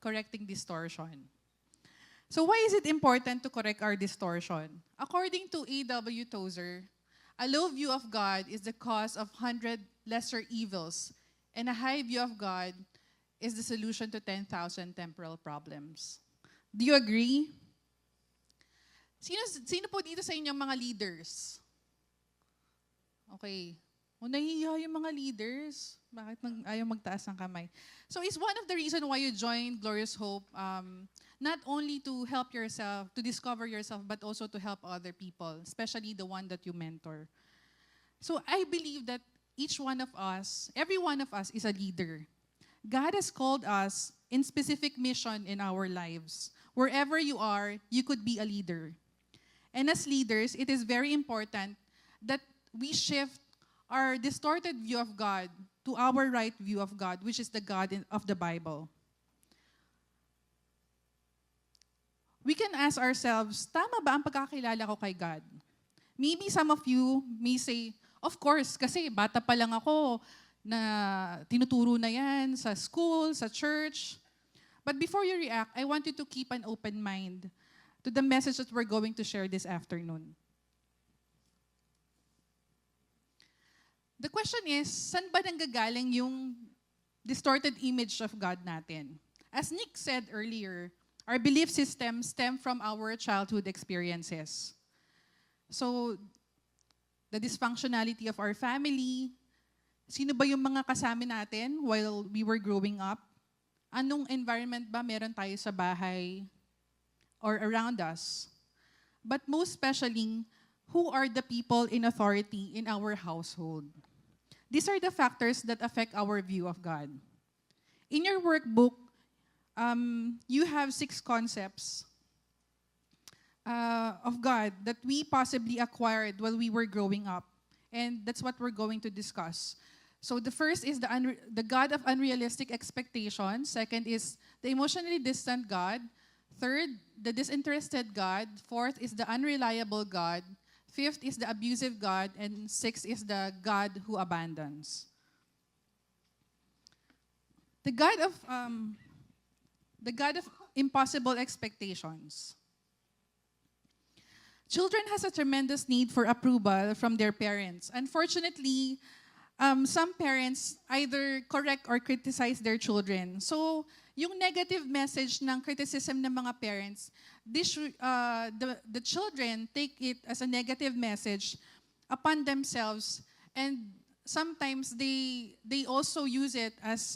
correcting distortion. So why is it important to correct our distortion? According to A.W. Tozer, a low view of God is the cause of 100 lesser evils, and a high view of God is the solution to 10,000 temporal problems. Do you agree? Sino po dito sa inyong mga leaders? Okay. Nahihiya yung mga leaders. Bakit ayaw magtaas ng kamay? So it's one of the reasons why you joined Glorious Hope, not only to help yourself, to discover yourself, but also to help other people, especially the one that you mentor. So I believe that each one of us, every one of us is a leader. God has called us in specific mission in our lives. Wherever you are, you could be a leader. And as leaders, it is very important that we shift our distorted view of God to our right view of God, which is the God of the Bible. We can ask ourselves, tama ba ang pagkakilala ko kay God? Maybe some of you may say, of course, kasi bata pa lang ako na tinuturo na yan sa school, sa church. But before you react, I want you to keep an open mind to the message that we're going to share this afternoon. The question is, saan ba nanggagaling yung distorted image of God natin? As Nick said earlier, our belief systems stem from our childhood experiences. So, the dysfunctionality of our family, sino ba yung mga kasama natin while we were growing up? Anong environment ba meron tayo sa bahay or around us? But most especially, who are the people in authority in our household? These are the factors that affect our view of God. In your workbook, you have 6 concepts of God that we possibly acquired while we were growing up. And that's what we're going to discuss. So the first is the God of unrealistic expectations. Second is the emotionally distant God. Third, the disinterested God. Fourth is the unreliable God. Fifth is the abusive God. And sixth is the God who abandons. The God of impossible expectations. Children has a tremendous need for approval from their parents. Unfortunately, some parents either correct or criticize their children. So, yung negative message ng criticism ng mga parents, the children take it as a negative message upon themselves, and sometimes they also use it as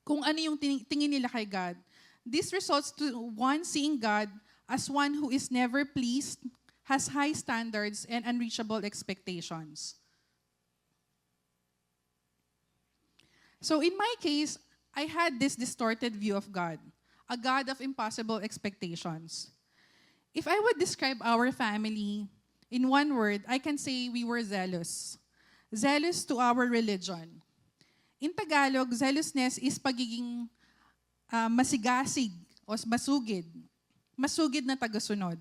kung ano yung tingin nila kay God. This results to one seeing God as one who is never pleased, has high standards, and unreachable expectations. So in my case, I had this distorted view of God, a God of impossible expectations. If I would describe our family in one word, I can say we were zealous. Zealous to our religion. In Tagalog, zealousness is pagiging masigasig o masugid. Masugid na tagasunod.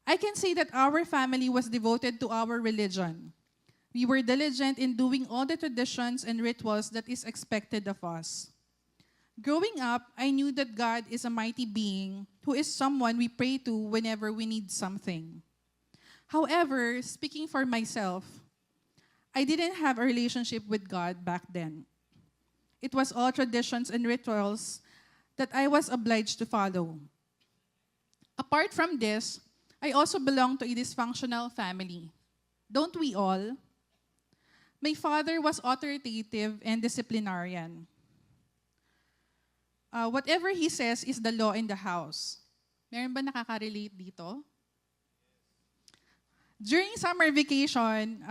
I can say that our family was devoted to our religion. We were diligent in doing all the traditions and rituals that is expected of us. Growing up, I knew that God is a mighty being who is someone we pray to whenever we need something. However, speaking for myself, I didn't have a relationship with God back then. It was all traditions and rituals that I was obliged to follow. Apart from this, I also belong to a dysfunctional family. Don't we all? My father was authoritative and disciplinarian. Whatever he says is the law in the house. Meron ba nakaka-relate dito? During summer vacation,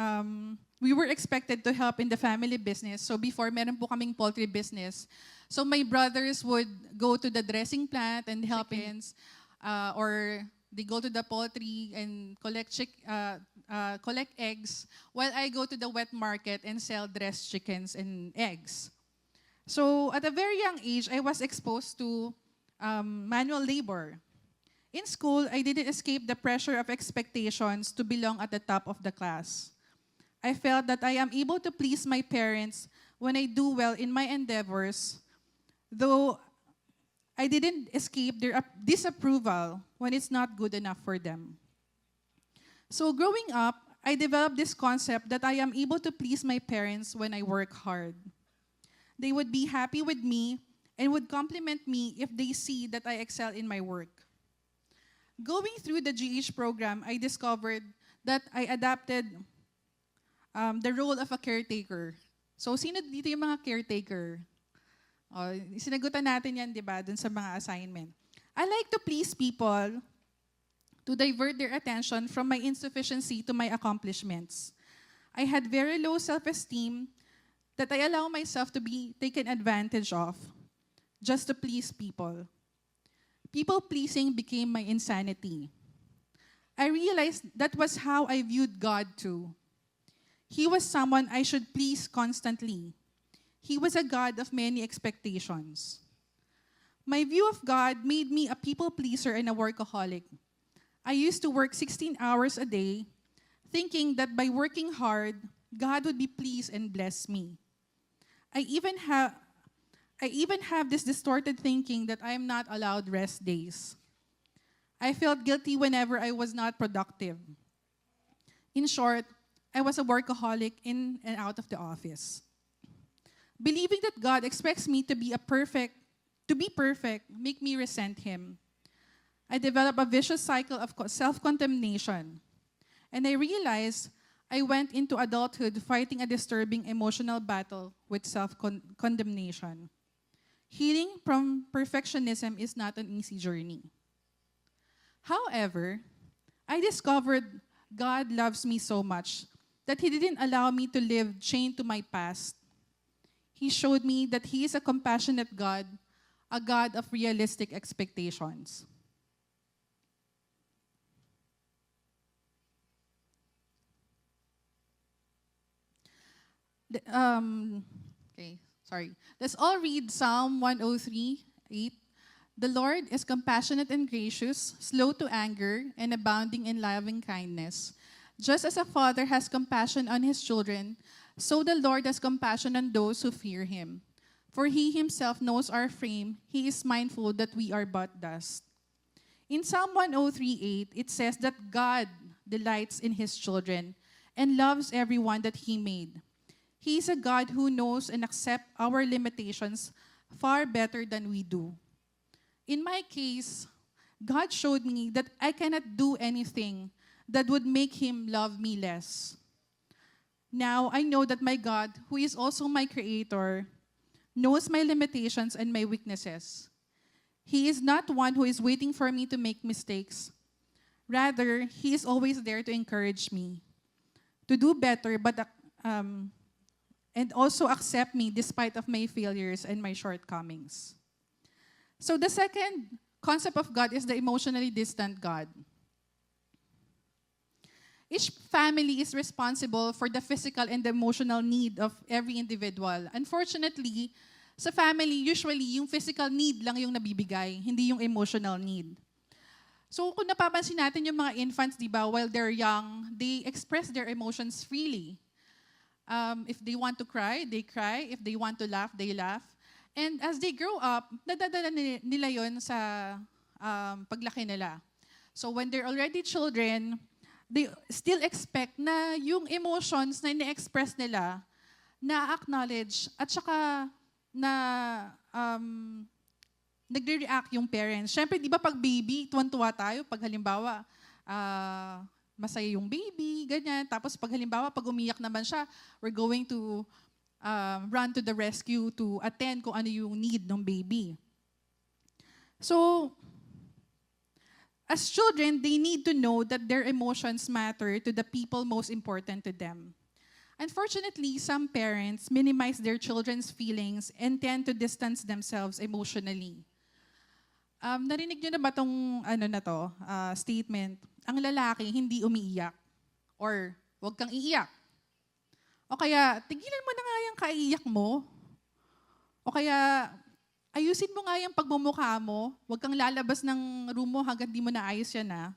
we were expected to help in the family business. So before, meron po kaming poultry business. So my brothers would go to the dressing plant and help chickens, or they go to the poultry and collect eggs, while I go to the wet market and sell dressed chickens and eggs. So at a very young age, I was exposed to manual labor. In school, I didn't escape the pressure of expectations to belong at the top of the class. I felt that I am able to please my parents when I do well in my endeavors, though I didn't escape their disapproval when it's not good enough for them. So growing up, I developed this concept that I am able to please my parents when I work hard. They would be happy with me and would compliment me if they see that I excel in my work. Going through the GH program, I discovered that I adapted the role of a caretaker. So, sino dito yung mga caretaker? O, sinagutan natin yan, di ba, dun sa mga assignment. I like to please people to divert their attention from my insufficiency to my accomplishments. I had very low self-esteem that I allow myself to be taken advantage of just to please people. People-pleasing became my insanity. I realized that was how I viewed God too. He was someone I should please constantly. He was a God of many expectations. My view of God made me a people pleaser and a workaholic. I used to work 16 hours a day, thinking that by working hard, God would be pleased and bless me. I even have this distorted thinking that I am not allowed rest days. I felt guilty whenever I was not productive. In short, I was a workaholic in and out of the office. Believing that God expects me to be perfect, make me resent Him. I developed a vicious cycle of self-condemnation. And I realized I went into adulthood fighting a disturbing emotional battle with self-condemnation. Healing from perfectionism is not an easy journey. However, I discovered God loves me so much that He didn't allow me to live chained to my past. He showed me that He is a compassionate God, a God of realistic expectations. Let's all read Psalm 103:8. The Lord is compassionate and gracious, slow to anger, and abounding in loving kindness. Just as a father has compassion on his children, so the Lord has compassion on those who fear Him. For He Himself knows our frame, He is mindful that we are but dust. In Psalm 103:8, it says that God delights in His children and loves everyone that He made. He is a God who knows and accepts our limitations far better than we do. In my case, God showed me that I cannot do anything that would make Him love me less. Now I know that my God, who is also my Creator, knows my limitations and my weaknesses. He is not one who is waiting for me to make mistakes. Rather, He is always there to encourage me to do better, and also accept me despite of my failures and my shortcomings. So the second concept of God is the emotionally distant God. Each family is responsible for the physical and the emotional need of every individual. Unfortunately, sa family, usually, yung physical need lang yung nabibigay, hindi yung emotional need. So kung napapansin natin yung mga infants, di ba, while they're young, they express their emotions freely. If they want to cry, they cry. If they want to laugh, they laugh. And as they grow up, nadadala nila yon sa paglaki nila. So when they're already children, they still expect na yung emotions na ine-express nila, na-acknowledge, at saka na nagre-react yung parents. Siyempre, di ba pag baby, tuwan-tuwa tayo pag halimbawa, masaya yung baby, ganyan. Tapos pag halimbawa, pag umiyak naman siya, we're going to run to the rescue to attend kung ano yung need ng baby. So, as children, they need to know that their emotions matter to the people most important to them. Unfortunately, some parents minimize their children's feelings and tend to distance themselves emotionally. Narinig niyo na ba itong statement? Ang lalaki hindi umiiyak or huwag kang iiyak. O kaya, tigilan mo na nga yung kaiiyak mo. O kaya, ayusin mo nga yung pagmumukha mo. Huwag kang lalabas ng room mo hanggang di mo naayos yan na.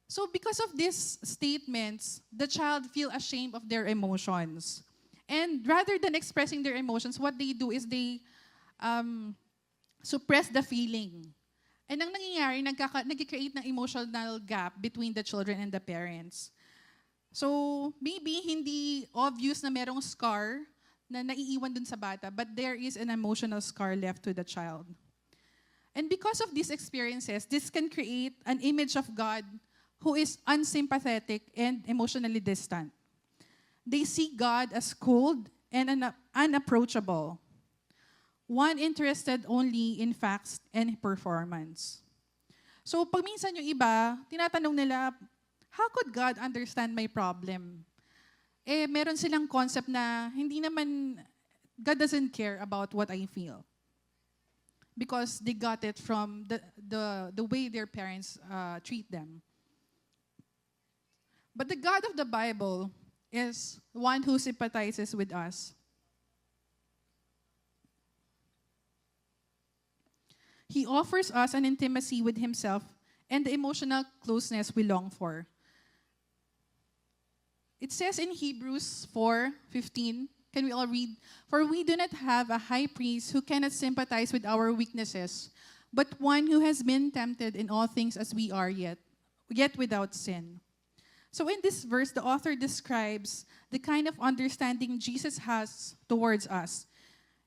So because of these statements, the child feel ashamed of their emotions. And rather than expressing their emotions, what they do is they um, suppress the feeling. And ang nangyayari, nag-create ng emotional gap between the children and the parents. So, maybe hindi obvious na merong scar na naiiwan dun sa bata, but there is an emotional scar left to the child. And because of these experiences, this can create an image of God who is unsympathetic and emotionally distant. They see God as cold and unapproachable, one interested only in facts and performance. So pag minsan yung iba, tinatanong nila, how could God understand my problem? Meron silang concept na hindi naman, God doesn't care about what I feel. Because they got it from the way their parents treat them. But the God of the Bible is one who sympathizes with us. He offers us an intimacy with himself and the emotional closeness we long for. It says in Hebrews 4:15, can we all read? For we do not have a high priest who cannot sympathize with our weaknesses, but one who has been tempted in all things as we are yet without sin. So in this verse, the author describes the kind of understanding Jesus has towards us.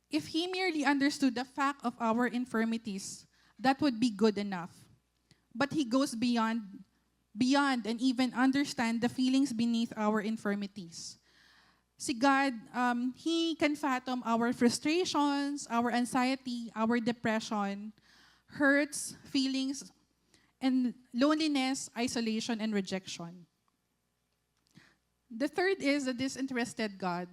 If he merely understood the fact of our infirmities, that would be good enough. But he goes beyond and even understand the feelings beneath our infirmities. Si God, He can fathom our frustrations, our anxiety, our depression, hurts, feelings, and loneliness, isolation, and rejection. The third is the disinterested God.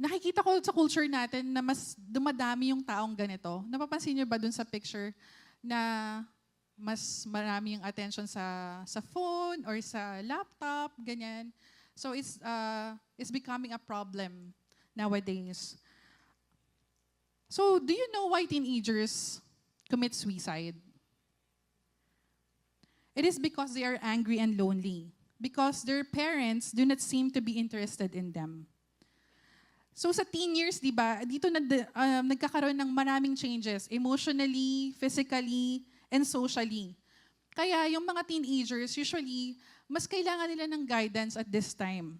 Nakikita ko sa culture natin na mas dumadami yung taong ganito. Napapansin niyo ba dun sa picture na mas marami yung attention sa phone or sa laptop, ganyan. So it's becoming a problem nowadays. So do you know why teenagers commit suicide? It is because they are angry and lonely, because their parents do not seem to be interested in them. So sa teen years, di ba, dito nagkakaroon ng maraming changes, emotionally, physically, and socially. Kaya yung mga teenagers, usually, mas kailangan nila ng guidance at this time.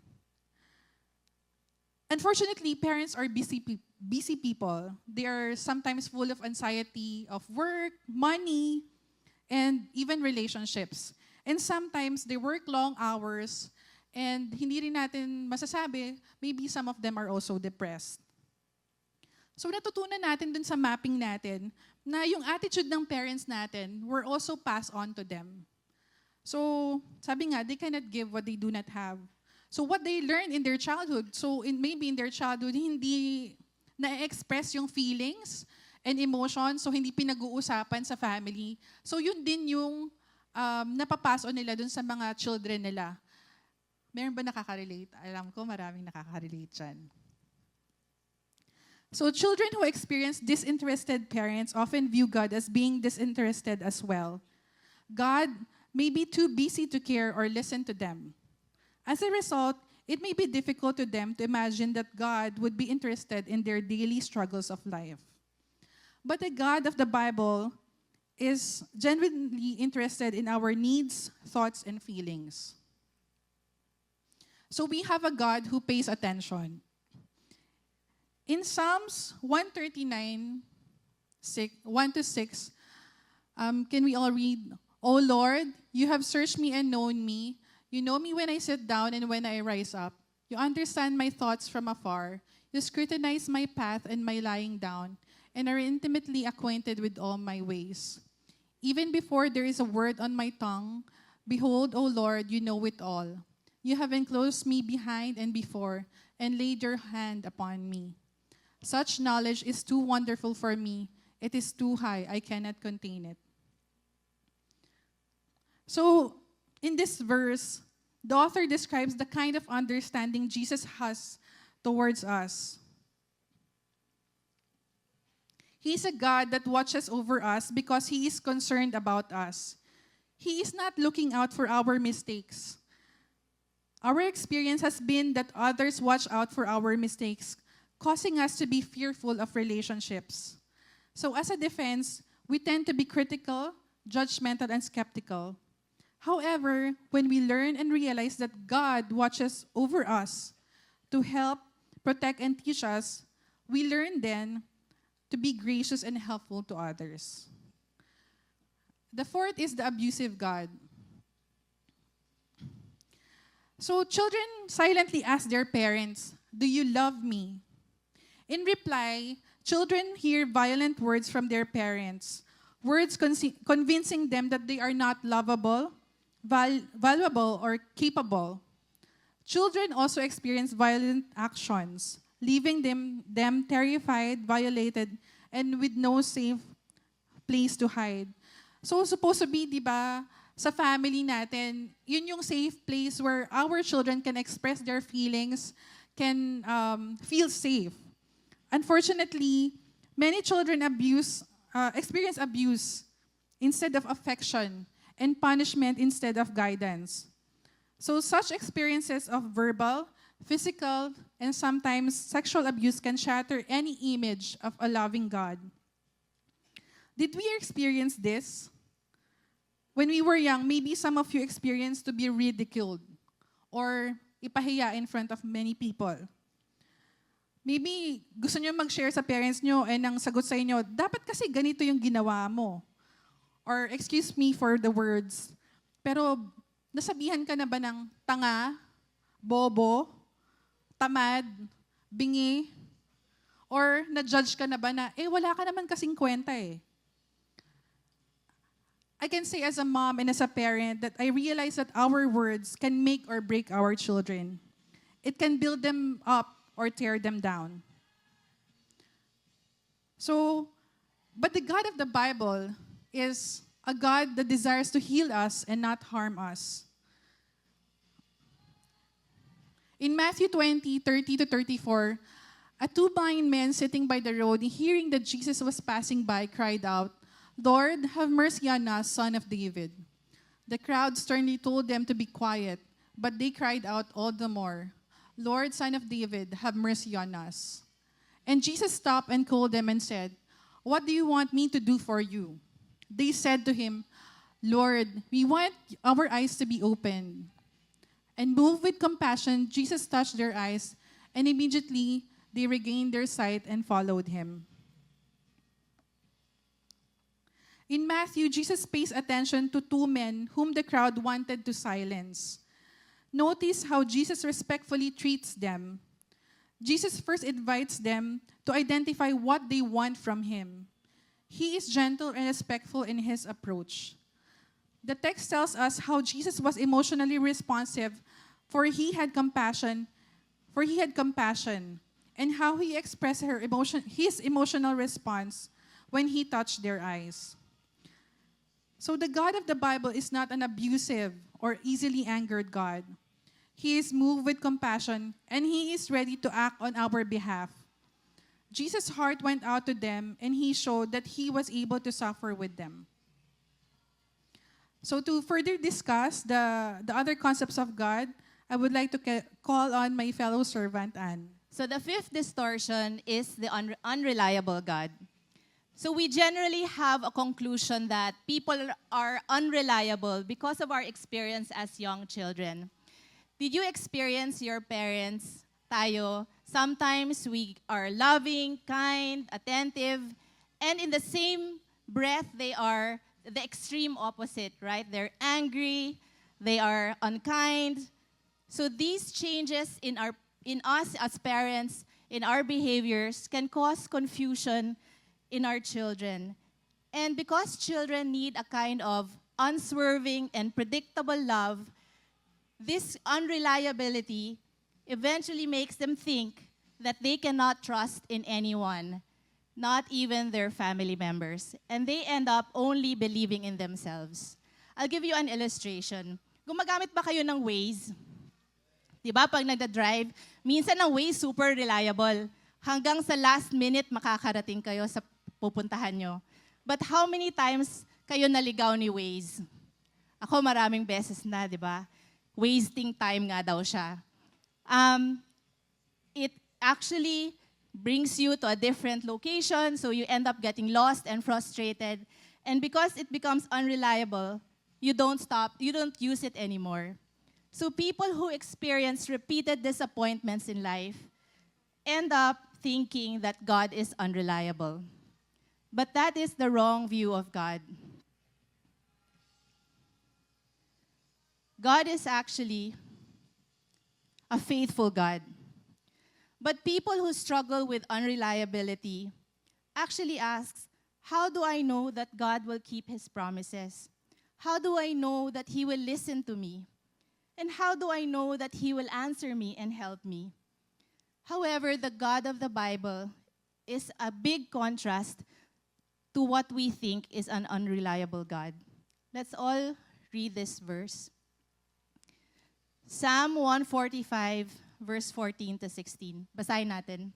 Unfortunately, parents are busy people. They are sometimes full of anxiety of work, money, and even relationships. And sometimes they work long hours, and hindi rin natin masasabi, maybe some of them are also depressed. So natutunan natin dun sa mapping natin na yung attitude ng parents natin were also passed on to them. So sabi nga, they cannot give what they do not have. So what they learn in their childhood, maybe in their childhood, hindi na-express yung feelings and emotions, so hindi pinag-uusapan sa family. So yun din yung napapaso nila dun sa mga children nila. Meron ba nakaka-relate? Alam ko maraming nakaka-relate dyan. So children who experience disinterested parents often view God as being disinterested as well. God may be too busy to care or listen to them. As a result, it may be difficult to them to imagine that God would be interested in their daily struggles of life. But the God of the Bible is genuinely interested in our needs, thoughts, and feelings. So we have a God who pays attention. In Psalms 139, 1-6, can we all read? O Lord, you have searched me and known me. You know me when I sit down and when I rise up. You understand my thoughts from afar. You scrutinize my path and my lying down, and are intimately acquainted with all my ways. Even before there is a word on my tongue, behold, O Lord, you know it all. You have enclosed me behind and before, and laid your hand upon me. Such knowledge is too wonderful for me. It is too high. I cannot contain it. So, in this verse, the author describes the kind of understanding Jesus has towards us. He is a God that watches over us because He is concerned about us. He is not looking out for our mistakes. Our experience has been that others watch out for our mistakes, causing us to be fearful of relationships. So as a defense, we tend to be critical, judgmental, and skeptical. However, when we learn and realize that God watches over us to help, protect, and teach us, we learn then to be gracious and helpful to others. The fourth is the abusive God. So children silently ask their parents, "Do you love me?" In reply, children hear violent words from their parents, words convincing them that they are not lovable, valuable, or capable. Children also experience violent actions, leaving them terrified, violated, and with no safe place to hide. So supposed to be, di ba, sa family natin, yun yung safe place where our children can express their feelings, can feel safe. Unfortunately, many children experience abuse instead of affection and punishment instead of guidance. So such experiences of verbal, physical, and sometimes sexual abuse can shatter any image of a loving God. Did we experience this? When we were young, maybe some of you experienced to be ridiculed or ipahiya in front of many people. Maybe gusto nyo mag-share sa parents nyo and ang sagot sa inyo, dapat kasi ganito yung ginawa mo. Or excuse me for the words, pero nasabihan ka na ba ng tanga, bobo, tamad, bingi? Or na-judge ka na ba na, wala ka naman kasing kwenta eh. I can say as a mom and as a parent that I realize that our words can make or break our children. It can build them up or tear them down. So, but the God of the Bible is a God that desires to heal us and not harm us. In Matthew 20:30-34, two blind men sitting by the road, hearing that Jesus was passing by, cried out, "Lord, have mercy on us, Son of David." The crowd sternly told them to be quiet, but they cried out all the more, "Lord, Son of David, have mercy on us." And Jesus stopped and called them and said, "What do you want me to do for you?" They said to him, "Lord, we want our eyes to be opened." And moved with compassion, Jesus touched their eyes, and immediately they regained their sight and followed him. In Matthew, Jesus pays attention to two men whom the crowd wanted to silence. Notice how Jesus respectfully treats them. Jesus first invites them to identify what they want from him. He is gentle and respectful in his approach. The text tells us how Jesus was emotionally responsive, for he had compassion, and how he expressed his emotional response when he touched their eyes. So the God of the Bible is not an abusive or easily angered God. He is moved with compassion, and he is ready to act on our behalf. Jesus' heart went out to them, and he showed that he was able to suffer with them. So to further discuss the other concepts of God, I would like to call on my fellow servant, Anne. So the fifth distortion is the unreliable God. So we generally have a conclusion that people are unreliable because of our experience as young children. Did you experience your parents, tayo? Sometimes we are loving, kind, attentive, and in the same breath, they are the extreme opposite, right? They're angry, they are unkind. So these changes in us as parents, in our behaviors, can cause confusion in our children. And because children need a kind of unswerving and predictable love, this unreliability eventually makes them think that they cannot trust in anyone, not even their family members. And they end up only believing in themselves. I'll give you an illustration. Gumagamit ba kayo ng Waze? Diba, pag nagda-drive, minsan ang Waze super reliable. Hanggang sa last minute makakarating kayo sa pupuntahan nyo. But how many times kayo naligaw ni Waze? Ako maraming beses na, di ba? wasting time nga daw siya. It actually brings you to a different location, so you end up getting lost and frustrated. And because it becomes unreliable, you don't use it anymore. So people who experience repeated disappointments in life end up thinking that God is unreliable. But that is the wrong view of God. God is actually a faithful God. But people who struggle with unreliability actually ask, how do I know that God will keep his promises? How do I know that he will listen to me? And how do I know that he will answer me and help me? However, the God of the Bible is a big contrast to what we think is an unreliable God. Let's all read this verse. Psalm 145, verse 14 to 16. Basahin natin.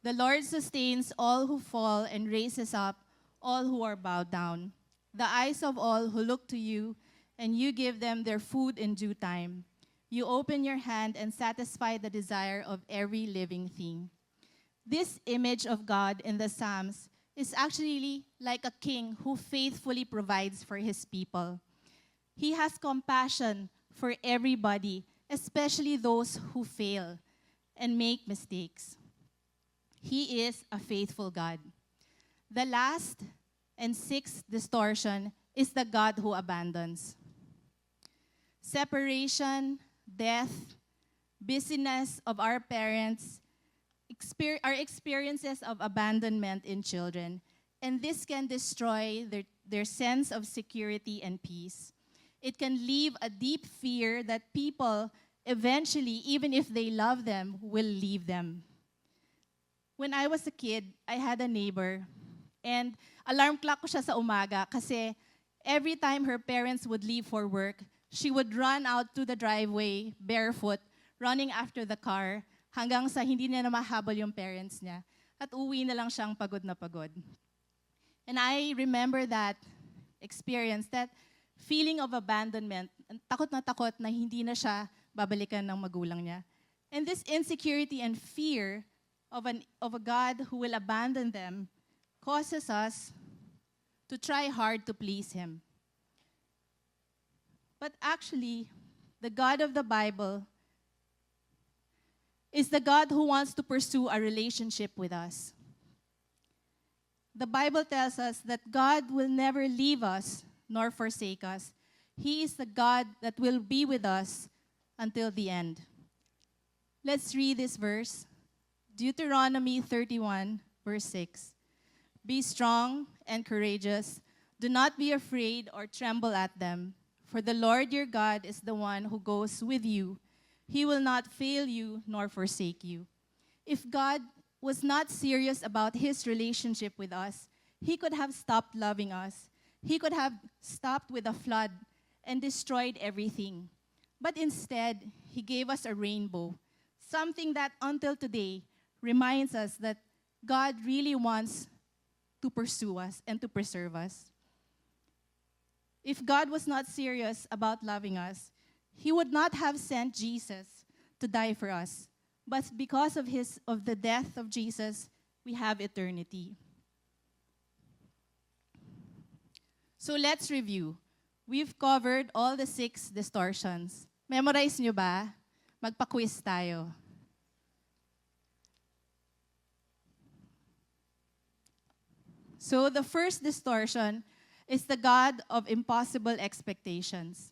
The Lord sustains all who fall and raises up all who are bowed down. The eyes of all who look to you, and you give them their food in due time. You open your hand and satisfy the desire of every living thing. This image of God in the Psalms is actually like a king who faithfully provides for his people. He has compassion for everybody, especially those who fail and make mistakes. He is a faithful God. The last and sixth distortion is the God who abandons. Separation, death, busyness of our parents, our experiences of abandonment in children, and this can destroy their sense of security and peace. It can leave a deep fear that people eventually, even if they love them, will leave them. When I was a kid, I had a neighbor, and alarm clock ko siya sa umaga kasi every time her parents would leave for work, she would run out to the driveway barefoot, running after the car, hanggang sa hindi niya na mahabol yung parents niya. At uwi na lang siyang pagod na pagod. And I remember that experience, that feeling of abandonment, takot na hindi na siya babalikan ng magulang niya. And this insecurity and fear of a God who will abandon them causes us to try hard to please him. But actually, the God of the Bible is the God who wants to pursue a relationship with us. The Bible tells us that God will never leave us nor forsake us. He is the God that will be with us until the end. Let's read this verse. Deuteronomy 31, verse 6. Be strong and courageous. Do not be afraid or tremble at them. For the Lord your God is the one who goes with you. He will not fail you nor forsake you. If God was not serious about his relationship with us, he could have stopped loving us. He could have stopped with a flood and destroyed everything. But instead, he gave us a rainbow, something that until today reminds us that God really wants to pursue us and to preserve us. If God was not serious about loving us, he would not have sent Jesus to die for us. But because of the death of Jesus, we have eternity. So let's review. We've covered all the 6 distortions. Memorize nyo ba? Magpa-quiz tayo. So the first distortion is the God of impossible expectations.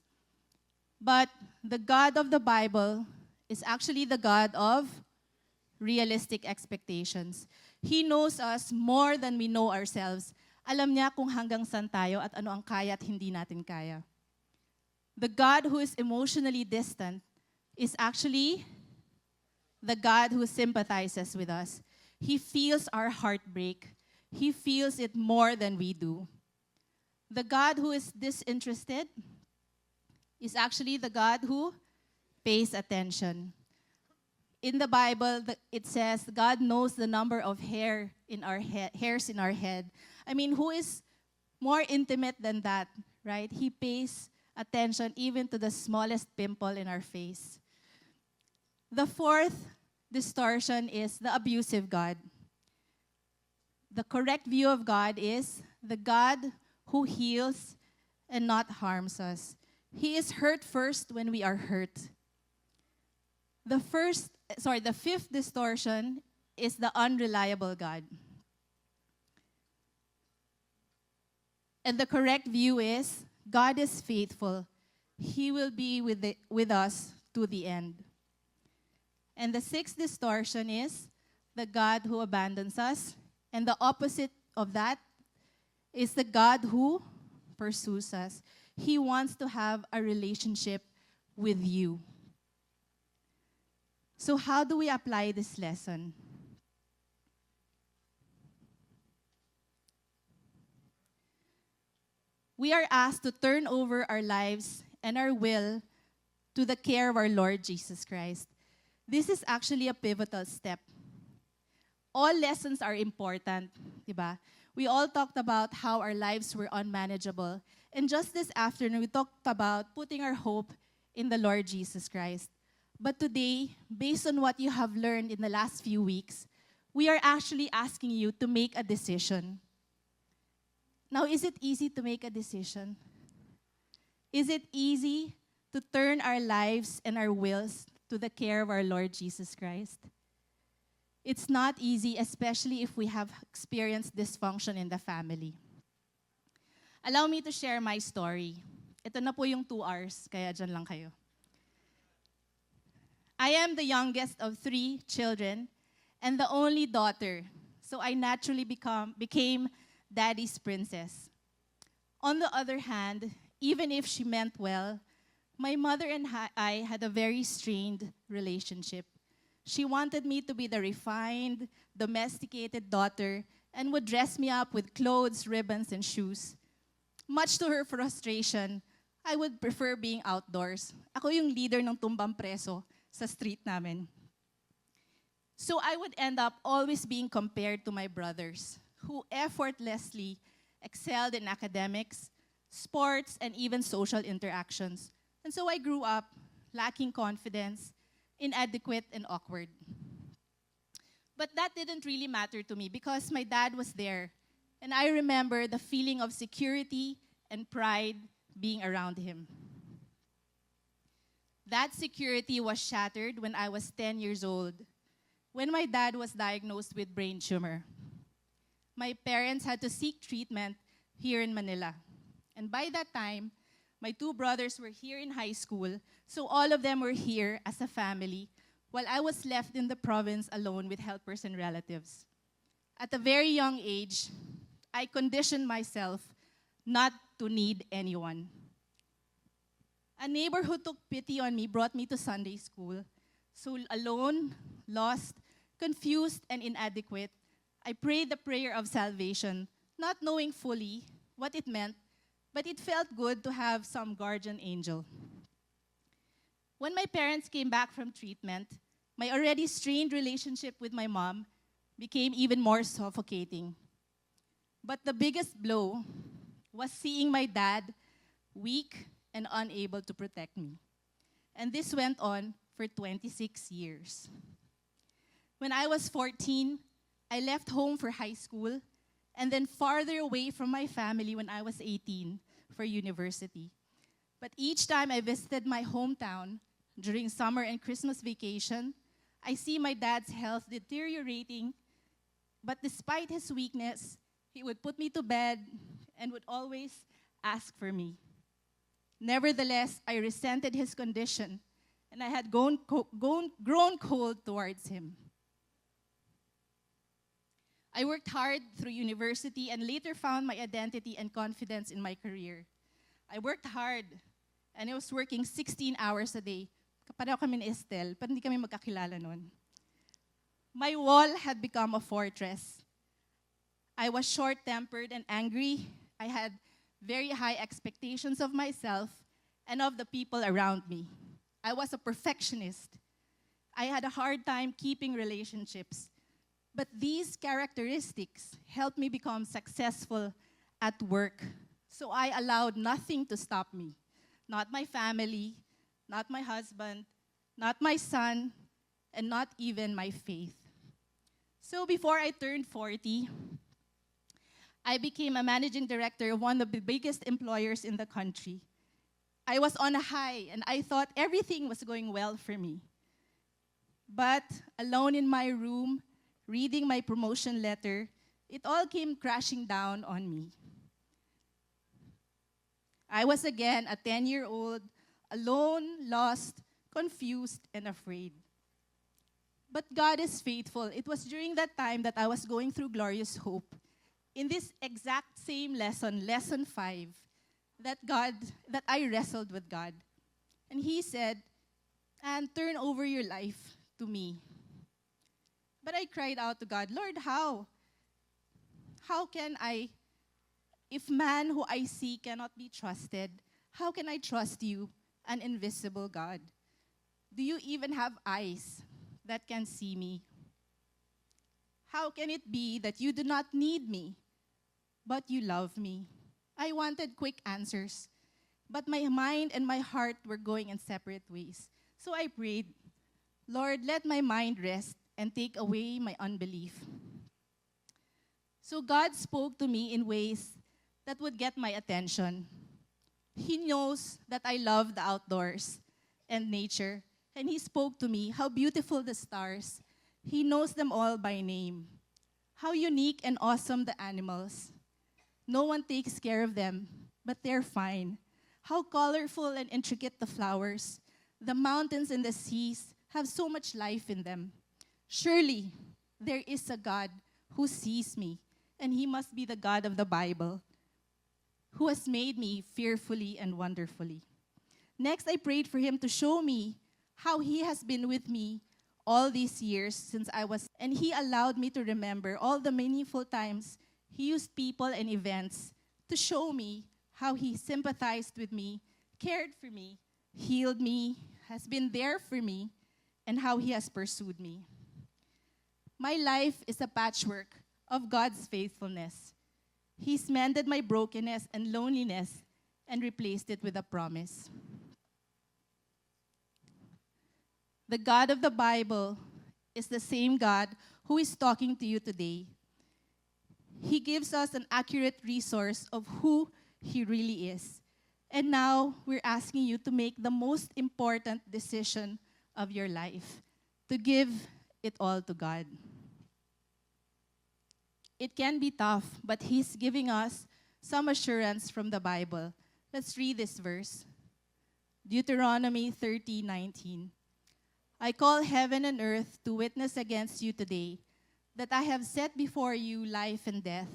But the God of the Bible is actually the God of realistic expectations. He knows us more than we know ourselves. Alam niya kung hanggang saan tayo at ano ang kaya at hindi natin kaya. The God who is emotionally distant is actually the God who sympathizes with us. He feels our heartbreak. He feels it more than we do. The God who is disinterested is actually the God who pays attention. In the Bible, it says God knows the number of hairs in our head. I mean, who is more intimate than that, right? He pays attention even to the smallest pimple in our face. The fourth distortion is the abusive God. The correct view of God is the God who heals and not harms us. He is hurt first when we are hurt. The fifth distortion is the unreliable God. And the correct view is God is faithful. He will be with us to the end. And the sixth distortion is the God who abandons us. And the opposite of that is the God who pursues us. He wants to have a relationship with you. So how do we apply this lesson? We are asked to turn over our lives and our will to the care of our Lord Jesus Christ. This is actually a pivotal step. All lessons are important, diba? We all talked about how our lives were unmanageable. And just this afternoon, we talked about putting our hope in the Lord Jesus Christ. But today, based on what you have learned in the last few weeks, we are actually asking you to make a decision. Now, is it easy to make a decision? Is it easy to turn our lives and our wills to the care of our Lord Jesus Christ? It's not easy, especially if we have experienced dysfunction in the family. Allow me to share my story. Ito na po yung 2 hours, kaya dyan lang kayo. I am the youngest of 3 children and the only daughter, so I naturally became daddy's princess. On the other hand, even if she meant well, my mother and I had a very strained relationship. She wanted me to be the refined, domesticated daughter and would dress me up with clothes, ribbons, and shoes. Much to her frustration, I would prefer being outdoors. Ako yung leader ng tumbang preso sa street namin. So I would end up always being compared to my brothers, who effortlessly excelled in academics, sports, and even social interactions. And so I grew up lacking confidence, inadequate, and awkward. But that didn't really matter to me because my dad was there. And I remember the feeling of security and pride being around him. That security was shattered when I was 10 years old, when my dad was diagnosed with brain tumor. My parents had to seek treatment here in Manila. And by that time, my 2 brothers were here in high school, so all of them were here as a family, while I was left in the province alone with helpers and relatives. At a very young age, I conditioned myself not to need anyone. A neighbor who took pity on me brought me to Sunday school. So alone, lost, confused, and inadequate, I prayed the prayer of salvation, not knowing fully what it meant, but it felt good to have some guardian angel. When my parents came back from treatment, my already strained relationship with my mom became even more suffocating. But the biggest blow was seeing my dad weak and unable to protect me. And this went on for 26 years. When I was 14, I left home for high school and then farther away from my family when I was 18 for university. But each time I visited my hometown during summer and Christmas vacation, I see my dad's health deteriorating, but despite his weakness, he would put me to bed and would always ask for me. Nevertheless, I resented his condition, and I had grown cold towards him. I worked hard through university and later found my identity and confidence in my career. I worked hard, and I was working 16 hours a day. Pareho kami ni Estel, pero hindi kami magkakilala nun. My wall had become a fortress. I was short-tempered and angry. I had very high expectations of myself and of the people around me. I was a perfectionist. I had a hard time keeping relationships. But these characteristics helped me become successful at work. So I allowed nothing to stop me. not my family, not my husband, not my son, and not even my faith. So before I turned 40, I became a managing director of one of the biggest employers in the country. I was on a high, and I thought everything was going well for me. But alone in my room, reading my promotion letter, it all came crashing down on me. I was again a 10-year-old, alone, lost, confused, and afraid. But God is faithful. It was during that time that I was going through Glorious Hope. In this exact same lesson, lesson 5, that I wrestled with God. And He said, "And turn over your life to me." But I cried out to God, "Lord, how? How can I, if man who I see cannot be trusted, how can I trust you, an invisible God? Do you even have eyes that can see me? How can it be that you do not need me, but you love me?" I wanted quick answers, but my mind and my heart were going in separate ways. So I prayed, "Lord, let my mind rest and take away my unbelief." So God spoke to me in ways that would get my attention. He knows that I love the outdoors and nature, and He spoke to me how beautiful the stars. He knows them all by name. How unique and awesome the animals. No one takes care of them, but they're fine. How colorful and intricate the flowers. The mountains and the seas have so much life in them. Surely there is a God who sees me, and He must be the God of the Bible, who has made me fearfully and wonderfully. Next, I prayed for Him to show me how He has been with me all these years since I was, and He allowed me to remember all the meaningful times He used people and events to show me how He sympathized with me, cared for me, healed me, has been there for me, and how He has pursued me. My life is a patchwork of God's faithfulness. He's mended my brokenness and loneliness and replaced it with a promise. The God of the Bible is the same God who is talking to you today. He gives us an accurate resource of who He really is. And now we're asking you to make the most important decision of your life, to give it all to God. It can be tough, but He's giving us some assurance from the Bible. Let's read this verse. Deuteronomy 30:19. "I call heaven and earth to witness against you today that I have set before you life and death,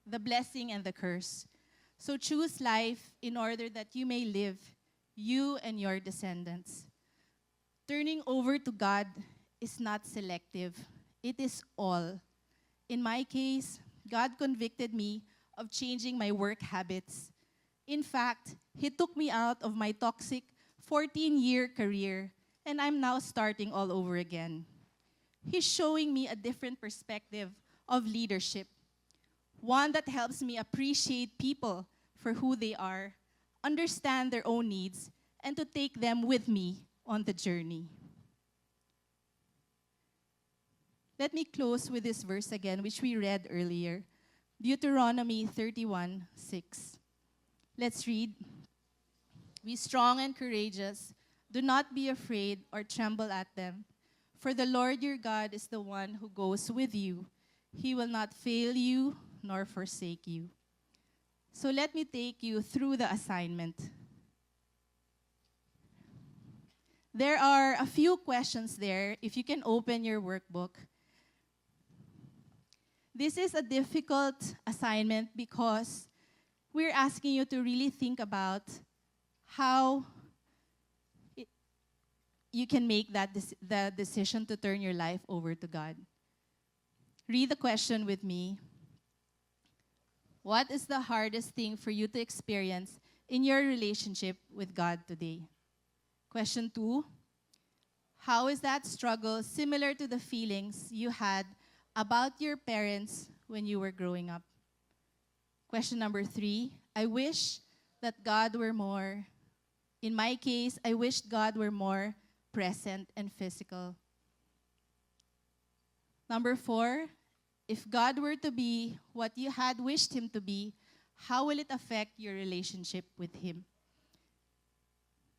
the blessing and the curse. So choose life in order that you may live, you and your descendants." Turning over to God is not selective. It is all. In my case, God convicted me of changing my work habits. In fact, He took me out of my toxic 14-year career, and I'm now starting all over again. He's showing me a different perspective of leadership, one that helps me appreciate people for who they are, understand their own needs, and to take them with me on the journey. Let me close with this verse again, which we read earlier, Deuteronomy 31:6. Let's read. "Be strong and courageous. Do not be afraid or tremble at them. For the Lord your God is the one who goes with you. He will not fail you nor forsake you." So let me take you through the assignment. There are a few questions there, if you can open your workbook. This is a difficult assignment because we're asking you to really think about how you can make the decision to turn your life over to God. Read the question with me. What is the hardest thing for you to experience in your relationship with God today? Question 2, how is that struggle similar to the feelings you had about your parents when you were growing up? Question number 3, I wish that God were more In my case, I wished God were more present and physical. Number 4, if God were to be what you had wished him to be, how will it affect your relationship with him?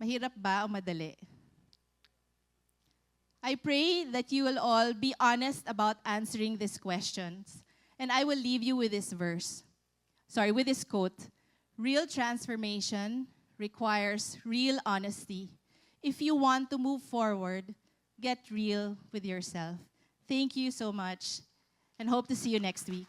Mahirap ba o madali? I pray that you will all be honest about answering these questions. And I will leave you with this with this quote. Real transformation requires real honesty. If you want to move forward, get real with yourself. Thank you so much, and hope to see you next week.